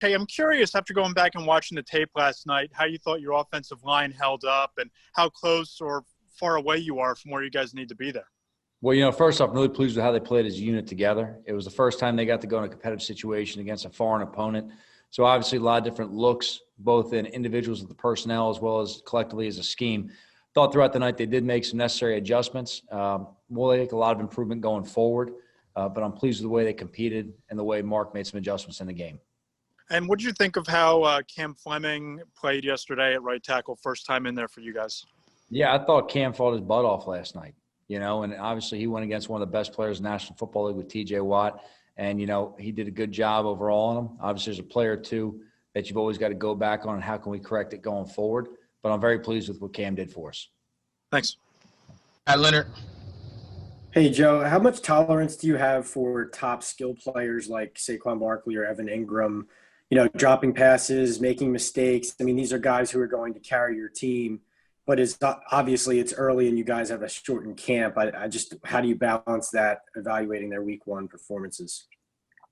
Hey, I'm curious, after going back and watching the tape last night, how you thought your offensive line held up and how close or far away you are from where you guys need to be there. Well, first off, I'm really pleased with how they played as a unit together. It was the first time they got to go in a competitive situation against a foreign opponent. So obviously a lot of different looks, both in individuals with the personnel as well as collectively as a scheme. Thought throughout the night they did make some necessary adjustments. We'll make a lot of improvement going forward, but I'm pleased with the way they competed and the way Mark made some adjustments in the game. And what did you think of how Cam Fleming played yesterday at right tackle, first time in there for you guys? Yeah, I thought Cam fought his butt off last night, and obviously he went against one of the best players in the National Football League with T.J. Watt, and, he did a good job overall on him. Obviously, there's a player or two that you've always got to go back on and how can we correct it going forward, but I'm very pleased with what Cam did for us. Thanks. Leonard. Hey, Joe, how much tolerance do you have for top skill players like Saquon Barkley or Evan Ingram, dropping passes, making mistakes? I mean, these are guys who are going to carry your team, but obviously it's early and you guys have a shortened camp. How do you balance that evaluating their week one performances?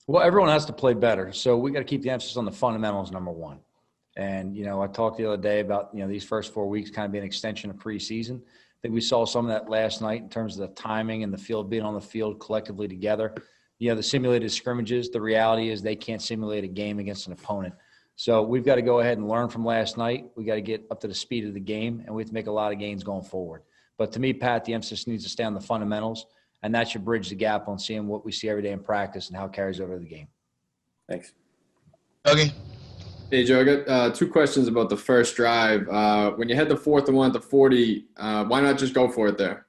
Well, everyone has to play better. So we got to keep the emphasis on the fundamentals, number one. And, I talked the other day about, these first 4 weeks kind of being an extension of preseason. I think we saw some of that last night in terms of the timing and the field being on the field collectively together. The simulated scrimmages, the reality is they can't simulate a game against an opponent. So we've got to go ahead and learn from last night. We got to get up to the speed of the game, and we have to make a lot of gains going forward. But to me, Pat, the emphasis needs to stay on the fundamentals, and that should bridge the gap on seeing what we see every day in practice and how it carries over to the game. Thanks. Okay. Hey, Joe, I got 2 questions about the first drive. When you had the 4th and 1 at the 40, why not just go for it there?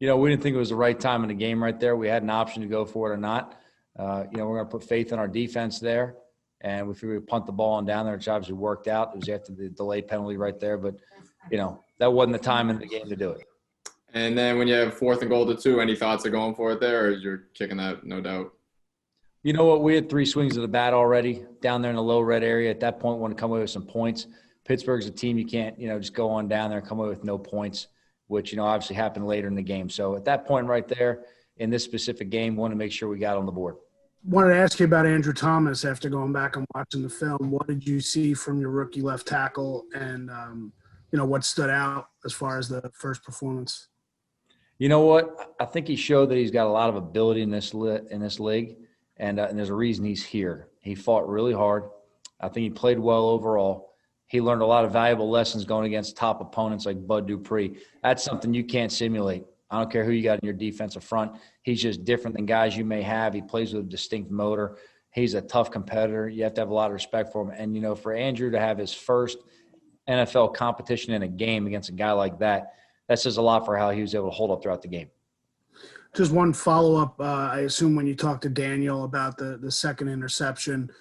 We didn't think it was the right time in the game right there. We had an option to go for it or not. We're going to put faith in our defense there, and we figured we'd punt the ball on down there, which obviously worked out. It was after the delay penalty right there, but, that wasn't the time in the game to do it. And then when you have 4th and goal to 2, any thoughts of going for it there, or you're kicking that, no doubt? You know what? We had 3 swings of the bat already down there in the low red area. At that point, we want to come away with some points. Pittsburgh's a team you can't, just go on down there and come away with no points, which, obviously happened later in the game. So at that point right there in this specific game, we want to make sure we got on the board. Wanted to ask you about Andrew Thomas after going back and watching the film. What did you see from your rookie left tackle and, what stood out as far as the first performance? You know what? I think he showed that he's got a lot of ability in this league. And there's a reason he's here. He fought really hard. I think he played well overall. He learned a lot of valuable lessons going against top opponents like Bud Dupree. That's something you can't simulate. I don't care who you got in your defensive front. He's just different than guys you may have. He plays with a distinct motor. He's a tough competitor. You have to have a lot of respect for him. And, for Andrew to have his first NFL competition in a game against a guy like that says a lot for how he was able to hold up throughout the game. Just one follow-up. I assume when you talked to Daniel about the second interception,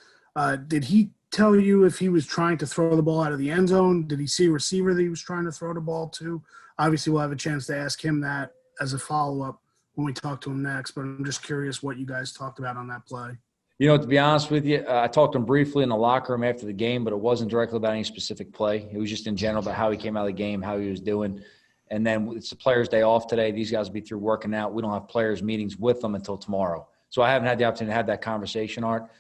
did he tell you if he was trying to throw the ball out of the end zone? Did he see a receiver that he was trying to throw the ball to? Obviously, we'll have a chance to ask him that as a follow-up when we talk to him next, but I'm just curious what you guys talked about on that play. To be honest with you, I talked to him briefly in the locker room after the game, but it wasn't directly about any specific play. It was just in general about how he came out of the game, how he was doing. And then it's the players' day off today. These guys will be through working out. We don't have players' meetings with them until tomorrow. So I haven't had the opportunity to have that conversation, Art.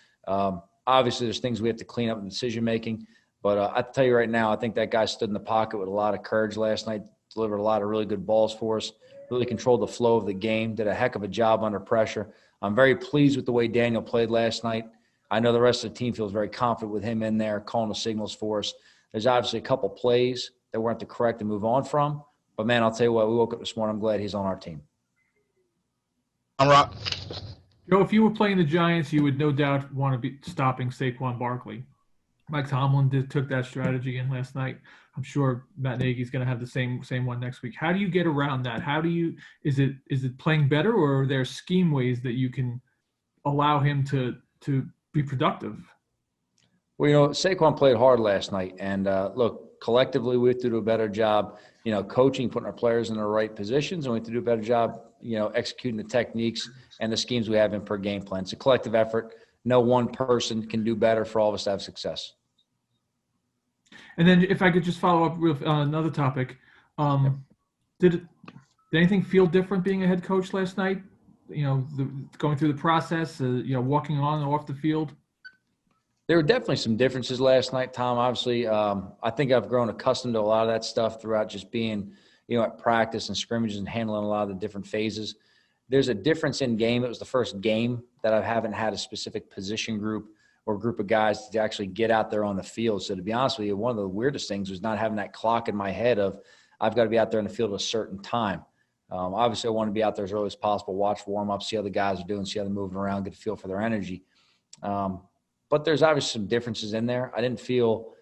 Obviously, there's things we have to clean up in decision-making. But I tell you right now, I think that guy stood in the pocket with a lot of courage last night, delivered a lot of really good balls for us, really controlled the flow of the game, did a heck of a job under pressure. I'm very pleased with the way Daniel played last night. I know the rest of the team feels very confident with him in there, calling the signals for us. There's obviously a couple plays that we're going to have to correct and move on from. But, man, I'll tell you what, we woke up this morning. I'm glad he's on our team. I'm Rock. Joe, if you were playing the Giants, you would no doubt want to be stopping Saquon Barkley. Mike Tomlin took that strategy in last night. I'm sure Matt Nagy's going to have the same one next week. How do you get around that? Is it playing better, or are there scheme ways that you can allow him to be productive? Well, Saquon played hard last night. And, look, collectively we have to do a better job, coaching, putting our players in the right positions, and we have to do a better job, executing the techniques and the schemes we have in per game plan. It's a collective effort. No one person can do better for all of us to have success. And then if I could just follow up with another topic, did anything feel different being a head coach last night? Going through the process, walking on and off the field? There were definitely some differences last night, Tom. Obviously, I think I've grown accustomed to a lot of that stuff throughout just being, at practice and scrimmages and handling a lot of the different phases. There's a difference in game. It was the first game that I haven't had a specific position group or group of guys to actually get out there on the field. So to be honest with you, one of the weirdest things was not having that clock in my head of I've got to be out there in the field at a certain time. Obviously, I want to be out there as early as possible, watch warm-up, see how the guys are doing, see how they're moving around, get a feel for their energy. But there's obviously some differences in there. I didn't feel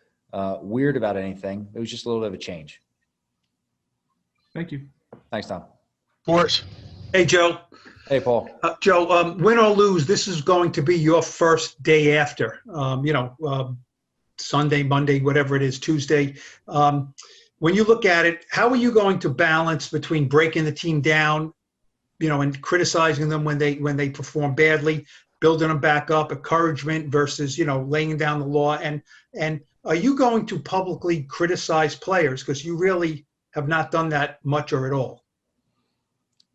weird about anything. It was just a little bit of a change. Thank you. Thanks, Tom. Sports. Hey, Joe. Hey, Paul. Joe, win or lose, this is going to be your first day after, Sunday, Monday, whatever it is, Tuesday. When you look at it, how are you going to balance between breaking the team down, and criticizing them when they perform badly, building them back up, encouragement versus, laying down the law? And are you going to publicly criticize players? Because you really have not done that much or at all.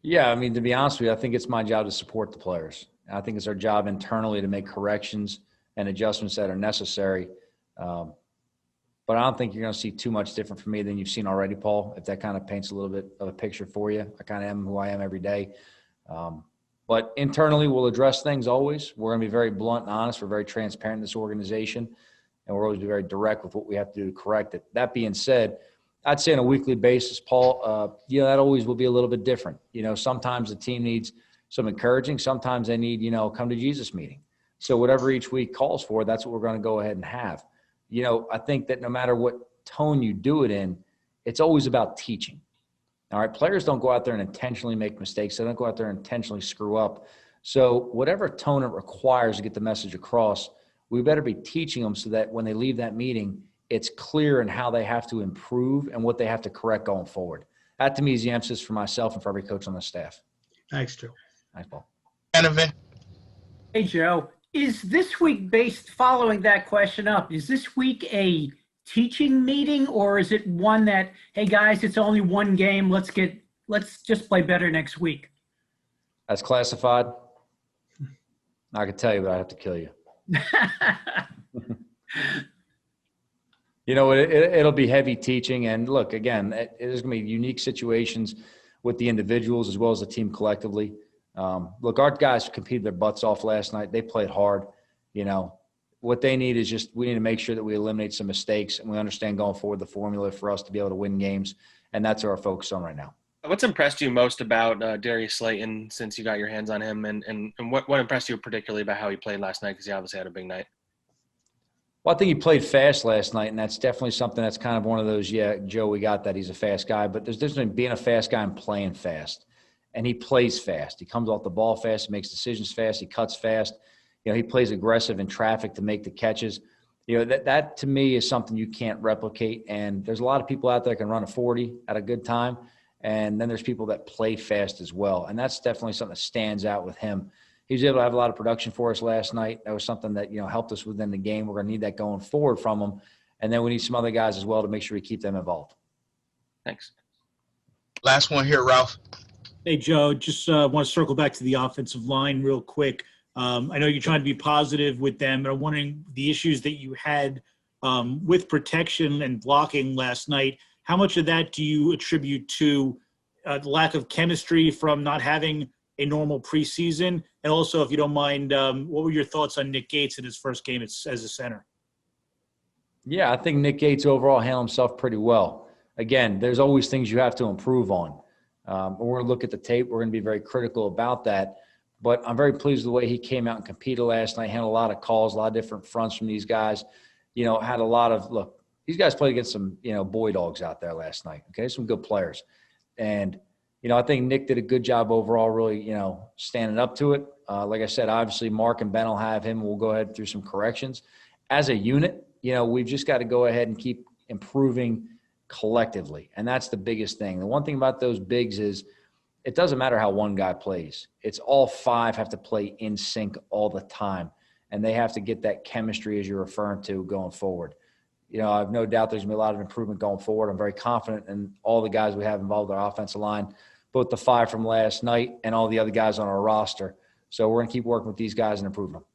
Yeah, I mean, to be honest with you, I think it's my job to support the players. I think it's our job internally to make corrections and adjustments that are necessary. But I don't think you're going to see too much different from me than you've seen already, Paul, if that kind of paints a little bit of a picture for you. I kind of am who I am every day. But internally, we'll address things always. We're going to be very blunt and honest. We're very transparent in this organization, and we'll always be very direct with what we have to do to correct it. That being said, I'd say on a weekly basis, Paul, that always will be a little bit different. Sometimes the team needs some encouraging. Sometimes they need, come to Jesus meeting. So whatever each week calls for, that's what we're going to go ahead and have. I think that no matter what tone you do it in, it's always about teaching. All right. Players don't go out there and intentionally make mistakes. They don't go out there and intentionally screw up. So whatever tone it requires to get the message across, we better be teaching them so that when they leave that meeting, it's clear in how they have to improve and what they have to correct going forward. That to me is the emphasis for myself and for every coach on the staff. Thanks, Joe. Thanks, Paul. Donovan. Hey, Joe. Is this week following that question up, is this week a teaching meeting, or is it one that, hey guys, it's only one game, let's just play better next week? That's classified. I could tell you, but I have to kill you. It'll be heavy teaching. And look, again, there's going to be unique situations with the individuals as well as the team collectively. Look, our guys competed their butts off last night. They played hard. What they need is we need to make sure that we eliminate some mistakes, and we understand going forward the formula for us to be able to win games. And that's what our focus on right now. What's impressed you most about Darius Slayton since you got your hands on him? And what impressed you particularly about how he played last night? Because he obviously had a big night. Well, I think he played fast last night, and that's definitely something that's kind of one of those, yeah, Joe, we got that. He's a fast guy. But there's difference between being a fast guy and playing fast. And he plays fast. He comes off the ball fast. He makes decisions fast. He cuts fast. He plays aggressive in traffic to make the catches. That to me is something you can't replicate. And there's a lot of people out there that can run a 40 at a good time. And then there's people that play fast as well. And that's definitely something that stands out with him. He was able to have a lot of production for us last night. That was something that, helped us within the game. We're going to need that going forward from him. And then we need some other guys as well to make sure we keep them involved. Thanks. Last one here, Ralph. Hey, Joe, just want to circle back to the offensive line real quick. I know you're trying to be positive with them, but I'm wondering the issues that you had with protection and blocking last night. How much of that do you attribute to the lack of chemistry from not having a normal preseason? And also, if you don't mind, what were your thoughts on Nick Gates in his first game as a center? Yeah, I think Nick Gates overall handled himself pretty well. Again, there's always things you have to improve on. We're going to look at the tape. We're going to be very critical about that. But I'm very pleased with the way he came out and competed last night, handled a lot of calls, a lot of different fronts from these guys. Had a lot of – look, these guys played against some, boy dogs out there last night, okay, some good players. And, I think Nick did a good job overall really, standing up to it. Like I said, obviously Mark and Ben will have him. We'll go ahead through some corrections. As a unit, we've just got to go ahead and keep improving collectively. And that's the biggest thing. The one thing about those bigs is it doesn't matter how one guy plays. It's all five have to play in sync all the time. And they have to get that chemistry as you're referring to going forward. I have no doubt there's going to be a lot of improvement going forward. I'm very confident in all the guys we have involved in our offensive line, both the five from last night and all the other guys on our roster. So we're going to keep working with these guys and improving them.